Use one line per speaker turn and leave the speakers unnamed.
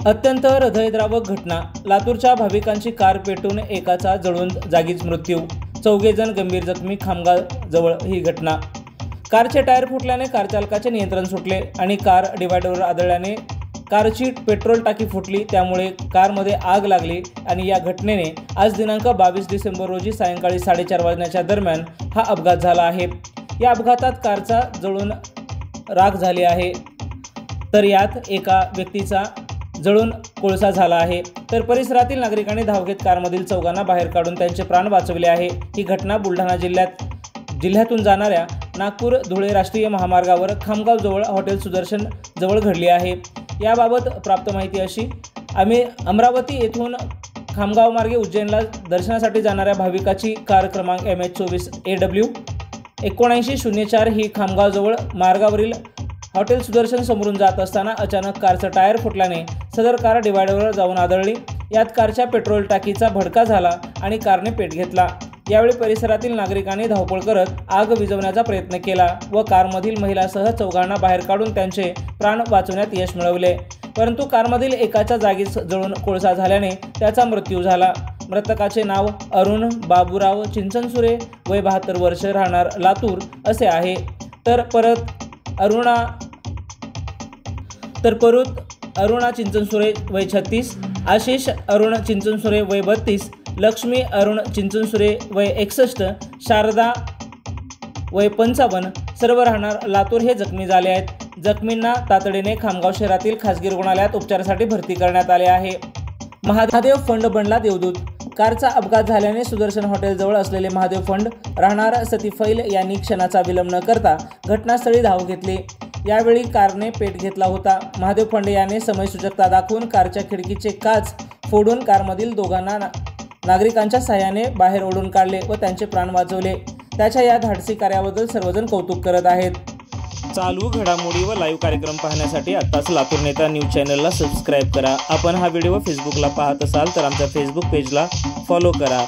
अत्यंत हृदयद्रावक घटना। लातूरच्या भाविकांची कार पेटून एकाचा जळून जागीच मृत्यू, 4 जण गंभीर जखमी। खामगाव जवळ ही घटना। कारचे टायर फुटल्याने कार चालकाचे नियंत्रण सुटले आणि कार डिवायडरवर आदळल्याने कारची पेट्रोल टाकी फुटली, त्यामुळे कारमध्ये आग लागली आणि या घटनेने आज दिनांक 22 डिसेंबर रोजी सायंकाळी 4:30 वाजण्याच्या दरम्यान हा अपघात झाला आहे। या अपघातात कारचा जळून राख झाली आहे, तर यात एका व्यक्तीचा जळून कोळसा झाला आहे, तर परिसरातील नागरिकांनी धाव घेत कारमधील 4 बाहेर काढून त्यांचे प्राण वाचवले आहे। ही घटना बुलढाणा जिल्ह्यातून जाणाऱ्या नागपूर धुळे राष्ट्रीय महामार्गावर खामगाव जवळ हॉटेल सुदर्शन जवळ घडली आहे। याबाबत प्राप्त माहिती अशी, अमरावती येथून खामगाव मार्गे उज्जैनला दर्शनासाठी जाणाऱ्या भाविकाची कार क्रमांक MH24 AW 7904 ही खामगाव जवळ मार्गावरील हॉटेल सुदर्शन समोरून जात असताना अचानक कारचं टायर फुटल्याने सदर कार डिवायडरवर जाऊन आदळली। यात कारच्या पेट्रोल टाकीचा भडका झाला आणि कारने पेट घेतला। यावेळी परिसरातील नागरिकांनी धावपळ करत आग विझवण्याचा प्रयत्न केला व कारमधील महिलासह 4 बाहेर काढून त्यांचे प्राण वाचवण्यात यश मिळवले, परंतु कारमधील एकाच्या जागीच जळून कोळसा झाल्याने त्याचा मृत्यू झाला। मृतकाचे नाव अरुण बाबूराव चिंचनसुरे, वय 72 वर्ष, राहणार लातूर असे आहे। तर अरुणा चिंचनसुरे वय 36, आशिष अरुण चिंचनसुरे वय 32, लक्ष्मी अरुण चिंचनसुरे वय 61, शारदा वय 55 सर्व राहणार लातूर हे जखमी झाले आहेत। जखमींना तातडीने खामगाव शहरातील खासगी रुग्णालयात उपचारासाठी भरती करण्यात आले आहे। महादेव फंड बनला देवदूत। कारचा अपघात झाल्याने सुदर्शन हॉटेलजवळ असलेले महादेव फंड राहणार सतीफैल यांनी क्षणाचा विलंब न करता घटनास्थळी धाव घेतली। यावेळी कारने पेट घेतला होता। महादेव फंड याने समयसूचकता दाखवून कारच्या खिडकीचे काच फोडून कारमधील 2 नागरिकांच्या सहाय्याने बाहेर ओढून काढले व त्यांचे प्राण वाचवले। त्याच्या या धाडसी कार्याबद्दल सर्वजण कौतुक करत आहेत। चालू घडामोडी व लाईव्ह कार्यक्रम पाहण्यासाठी आत्ताच लातूर नेता न्यूज चॅनलला सबस्क्राईब करा। आपण हा व्हिडिओ फेसबुकला पाहत असाल तर आमच्या फेसबुक पेजला फॉलो करा।